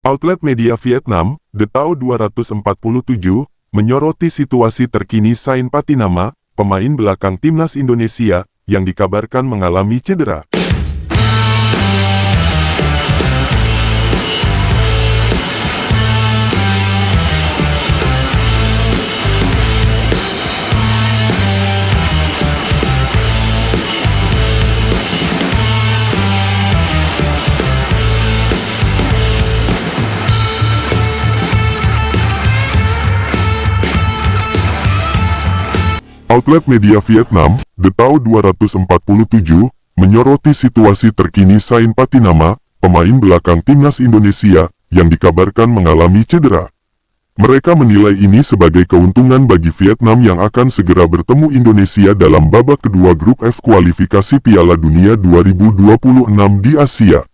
Outlet media Vietnam, The Tao 247, menyoroti situasi terkini Sain Patinama, pemain belakang timnas Indonesia, yang dikabarkan mengalami cedera. Outlet media Vietnam, The Tao 247, menyoroti situasi terkini Sain Patinama, pemain belakang timnas Indonesia, yang dikabarkan mengalami cedera. Mereka menilai ini sebagai keuntungan bagi Vietnam yang akan segera bertemu Indonesia dalam babak kedua grup F kualifikasi Piala Dunia 2026 di Asia.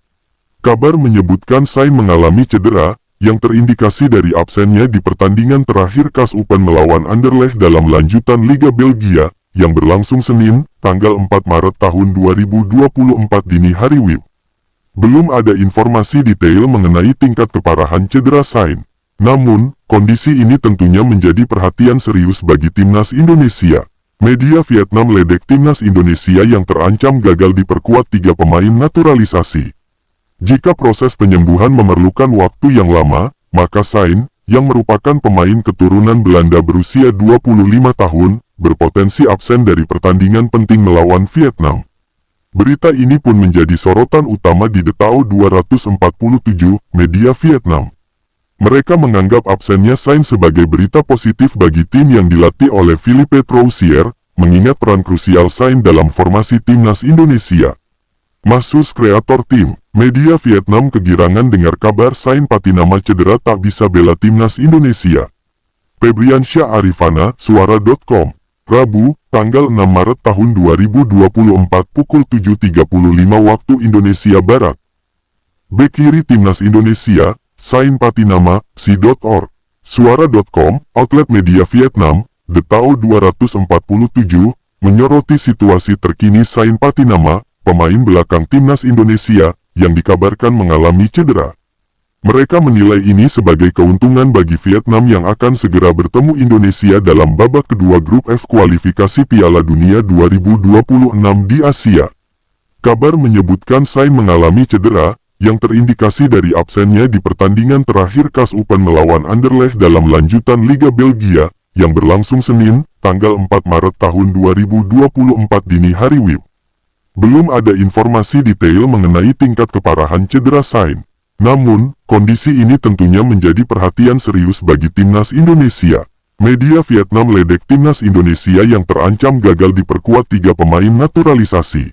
Kabar menyebutkan Sain mengalami cedera, yang terindikasi dari absennya di pertandingan terakhir KAS Open melawan Anderlecht dalam lanjutan Liga Belgia, yang berlangsung Senin, tanggal 4 Maret tahun 2024 dini hari WIB. Belum ada informasi detail mengenai tingkat keparahan cedera Sain. Namun, kondisi ini tentunya menjadi perhatian serius bagi timnas Indonesia. Media Vietnam ledek timnas Indonesia yang terancam gagal diperkuat 3 pemain naturalisasi. Jika proses penyembuhan memerlukan waktu yang lama, maka Sain, yang merupakan pemain keturunan Belanda berusia 25 tahun, berpotensi absen dari pertandingan penting melawan Vietnam. Berita ini pun menjadi sorotan utama di The Tao 247, media Vietnam. Mereka menganggap absennya Sain sebagai berita positif bagi tim yang dilatih oleh Philippe Troussier, mengingat peran krusial Sain dalam formasi timnas Indonesia. Masus kreator tim, media Vietnam kegirangan dengar kabar Sain Patinama cedera tak bisa bela timnas Indonesia. Febriansyah Arifana, Suara.com, Rabu, tanggal 6 Maret tahun 2024 pukul 7.35 waktu Indonesia Barat. Bek kiri timnas Indonesia, Sain Patinama, Si.org, Suara.com, outlet media Vietnam, The Tao 247, menyoroti situasi terkini Sain Patinama, pemain belakang timnas Indonesia, yang dikabarkan mengalami cedera. Mereka menilai ini sebagai keuntungan bagi Vietnam yang akan segera bertemu Indonesia dalam babak kedua grup F kualifikasi Piala Dunia 2026 di Asia. Kabar menyebutkan Sain mengalami cedera, yang terindikasi dari absennya di pertandingan terakhir KAS Open melawan Anderlecht dalam lanjutan Liga Belgia, yang berlangsung Senin, tanggal 4 Maret tahun 2024 dini hari WIB. Belum ada informasi detail mengenai tingkat keparahan cedera Sain. Namun, kondisi ini tentunya menjadi perhatian serius bagi timnas Indonesia. Media Vietnam ledek timnas Indonesia yang terancam gagal diperkuat 3 pemain naturalisasi.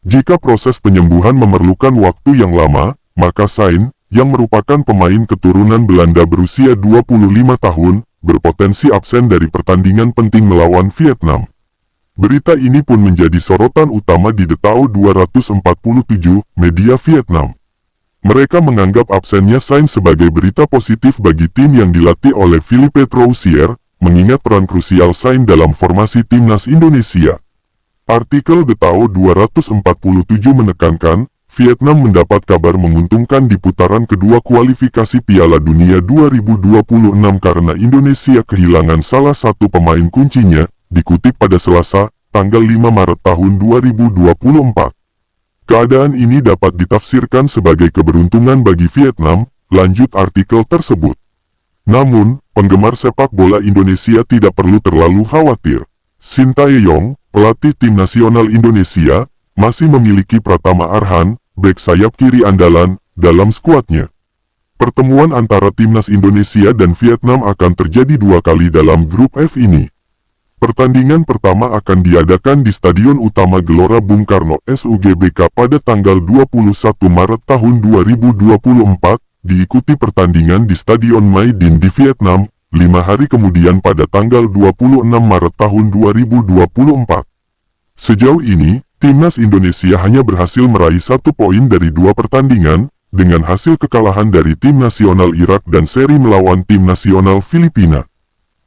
Jika proses penyembuhan memerlukan waktu yang lama, maka Sain, yang merupakan pemain keturunan Belanda berusia 25 tahun, berpotensi absen dari pertandingan penting melawan Vietnam. Berita ini pun menjadi sorotan utama di The Tao 247, media Vietnam. Mereka menganggap absennya Sain sebagai berita positif bagi tim yang dilatih oleh Philippe Troussier, mengingat peran krusial Sain dalam formasi timnas Indonesia. Artikel The Tao 247 menekankan, Vietnam mendapat kabar menguntungkan di putaran kedua kualifikasi Piala Dunia 2026 karena Indonesia kehilangan salah satu pemain kuncinya, dikutip pada Selasa, tanggal 5 Maret tahun 2024. Keadaan ini dapat ditafsirkan sebagai keberuntungan bagi Vietnam, lanjut artikel tersebut. Namun, penggemar sepak bola Indonesia tidak perlu terlalu khawatir. Sintayong, pelatih tim nasional Indonesia, masih memiliki Pratama Arhan, bek sayap kiri andalan, dalam skuadnya. Pertemuan antara timnas Indonesia dan Vietnam akan terjadi 2 kali dalam grup F ini. Pertandingan pertama akan diadakan di Stadion Utama Gelora Bung Karno SUGBK pada tanggal 21 Maret tahun 2024, diikuti pertandingan di Stadion Mai Dinh di Vietnam, 5 hari kemudian pada tanggal 26 Maret tahun 2024. Sejauh ini, timnas Indonesia hanya berhasil meraih 1 poin dari 2 pertandingan, dengan hasil kekalahan dari tim nasional Irak dan seri melawan tim nasional Filipina.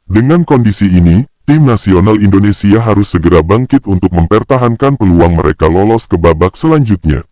Dengan kondisi ini, tim nasional Indonesia harus segera bangkit untuk mempertahankan peluang mereka lolos ke babak selanjutnya.